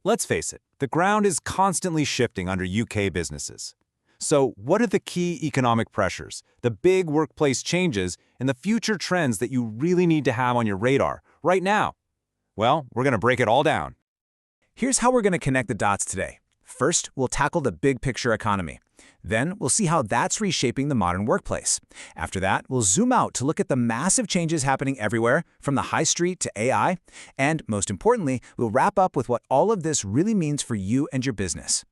Let's face it, the ground is constantly shifting under UK businesses. So, what are the key economic pressures, the big workplace changes, and the future trends that you really need to have on your radar right now? Well, we're going to break it all down. Here's how we're going to connect the dots today. First, we'll tackle the big picture economy. Then, we'll see how that's reshaping the modern workplace. After that, we'll zoom out to look at the massive changes happening everywhere, from the high street to AI. And, most importantly, we'll wrap up with what all of this really means for you and your business.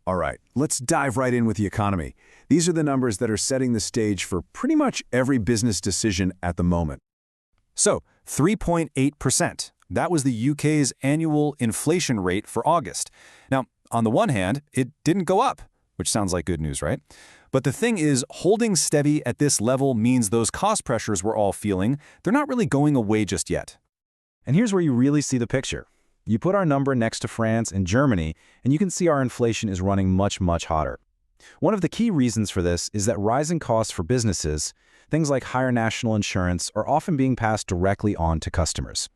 All right, let's dive right in with the economy. These are the numbers that are setting the stage for pretty much every business decision at the moment. So, 3.8%. That was the UK's annual inflation rate for August. Now, on the one hand, it didn't go up, which sounds like good news, right? But the thing is, holding steady at this level means those cost pressures we're all feeling, they're not really going away just yet. And here's where you really see the picture. You put our number next to France and Germany, and you can see our inflation is running much, much hotter. One of the key reasons for this is that rising costs for businesses, things like higher national insurance, are often being passed directly on to customers.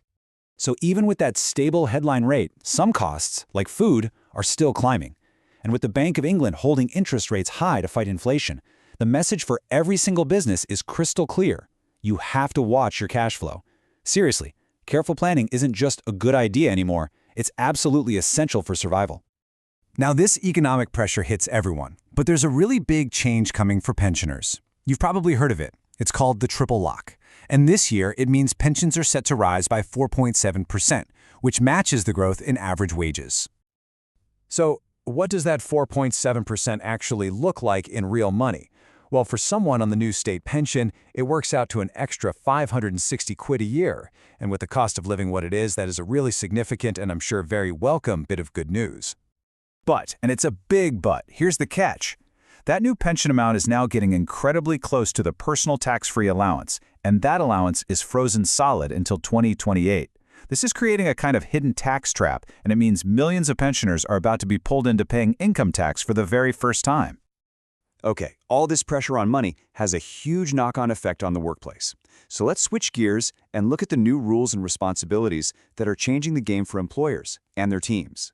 So even with that stable headline rate, some costs, like food, are still climbing. And with the Bank of England holding interest rates high to fight inflation, the message for every single business is crystal clear. You have to watch your cash flow. Seriously, careful planning isn't just a good idea anymore, it's absolutely essential for survival. Now, this economic pressure hits everyone, but there's a really big change coming for pensioners. You've probably heard of it. It's called the triple lock. And this year, it means pensions are set to rise by 4.7%, which matches the growth in average wages. So, what does that 4.7% actually look like in real money? Well, for someone on the new state pension, it works out to an extra 560 quid a year. And with the cost of living what it is, that is a really significant and I'm sure very welcome bit of good news. But, and it's a big but, here's the catch. That new pension amount is now getting incredibly close to the personal tax-free allowance, and that allowance is frozen solid until 2028. This is creating a kind of hidden tax trap, and it means millions of pensioners are about to be pulled into paying income tax for the very first time. Okay, all this pressure on money has a huge knock-on effect on the workplace. So let's switch gears and look at the new rules and responsibilities that are changing the game for employers and their teams.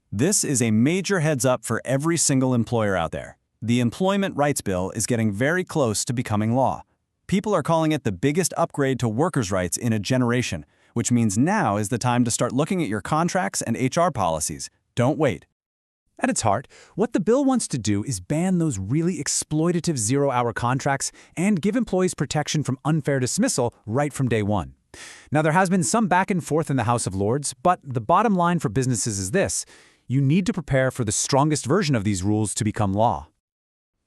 This is a major heads-up for every single employer out there. The Employment Rights Bill is getting very close to becoming law. People are calling it the biggest upgrade to workers' rights in a generation, which means now is the time to start looking at your contracts and HR policies. Don't wait. At its heart, what the bill wants to do is ban those really exploitative zero-hour contracts and give employees protection from unfair dismissal right from day one. Now, there has been some back and forth in the House of Lords, but the bottom line for businesses is this: you need to prepare for the strongest version of these rules to become law.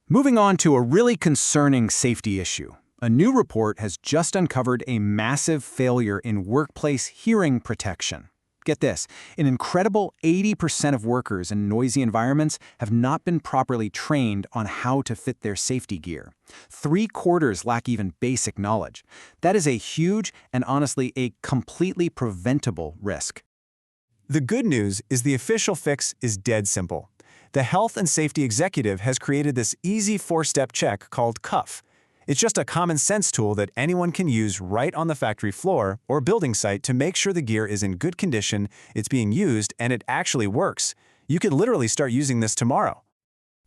Moving on to a really concerning safety issue. A new report has just uncovered a massive failure in workplace hearing protection. Get this, an incredible 80% of workers in noisy environments have not been properly trained on how to fit their safety gear. 3/4 lack even basic knowledge. That is a huge and honestly a completely preventable risk. The good news is the official fix is dead simple. The Health and Safety Executive has created this easy 4-step check called CUFF. It's just a common sense tool that anyone can use right on the factory floor or building site to make sure the gear is in good condition, it's being used, and it actually works. You could literally start using this tomorrow.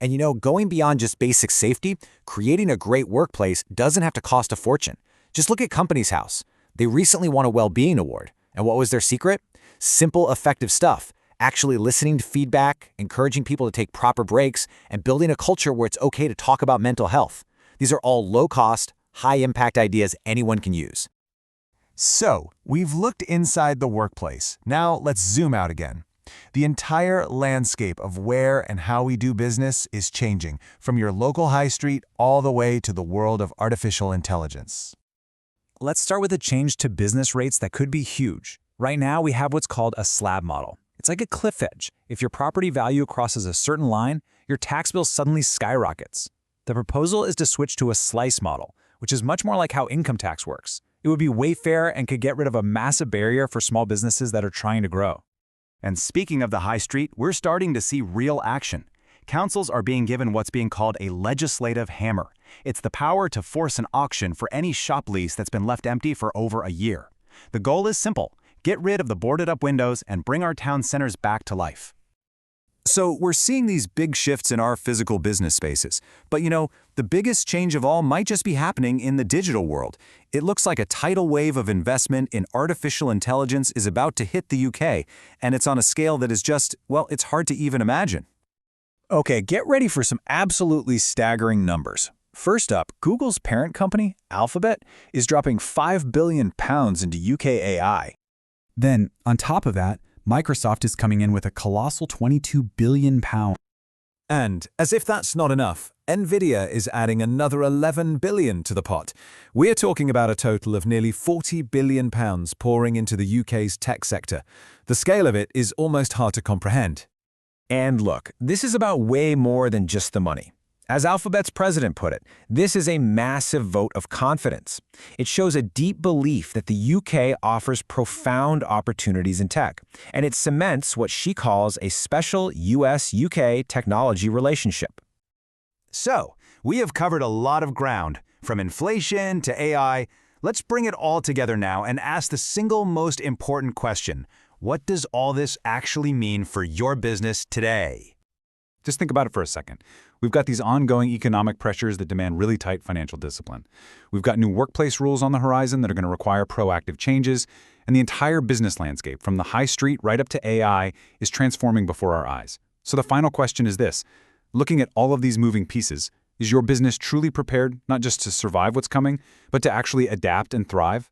And you know, going beyond just basic safety, creating a great workplace doesn't have to cost a fortune. Just look at Companies House. They recently won a well-being award. And what was their secret? Simple, effective stuff. Actually listening to feedback, encouraging people to take proper breaks, and building a culture where it's okay to talk about mental health. These are all low-cost, high-impact ideas anyone can use. So, we've looked inside the workplace. Now let's zoom out again. The entire landscape of where and how we do business is changing, from your local high street all the way to the world of artificial intelligence. Let's start with a change to business rates that could be huge. Right now, we have what's called a slab model. It's like a cliff edge. If your property value crosses a certain line, your tax bill suddenly skyrockets. The proposal is to switch to a slice model, which is much more like how income tax works. It would be way fair and could get rid of a massive barrier for small businesses that are trying to grow. And speaking of the high street, we're starting to see real action. Councils are being given what's being called a legislative hammer. It's the power to force an auction for any shop lease that's been left empty for over a year. The goal is simple: get rid of the boarded-up windows, and bring our town centers back to life. So we're seeing these big shifts in our physical business spaces. But the biggest change of all might just be happening in the digital world. It looks like a tidal wave of investment in artificial intelligence is about to hit the UK, and it's on a scale that is just, well, it's hard to even imagine. Okay, get ready for some absolutely staggering numbers. First up, Google's parent company, Alphabet, is dropping £5 billion into UK AI. Then, on top of that, Microsoft is coming in with a colossal £22 billion. And, as if that's not enough, Nvidia is adding another $11 billion to the pot. We're talking about a total of nearly £40 billion pouring into the UK's tech sector. The scale of it is almost hard to comprehend. And look, this is about way more than just the money. As Alphabet's president put it, this is a massive vote of confidence. It shows a deep belief that the UK offers profound opportunities in tech, and it cements what she calls a special US-UK technology relationship. So, we have covered a lot of ground, from inflation to AI. Let's bring it all together now and ask the single most important question. What does all this actually mean for your business today? Just think about it for a second. We've got these ongoing economic pressures that demand really tight financial discipline. We've got new workplace rules on the horizon that are going to require proactive changes, and the entire business landscape, from the high street right up to AI, is transforming before our eyes. So the final question is this. Looking at all of these moving pieces, is your business truly prepared not just to survive what's coming, but to actually adapt and thrive?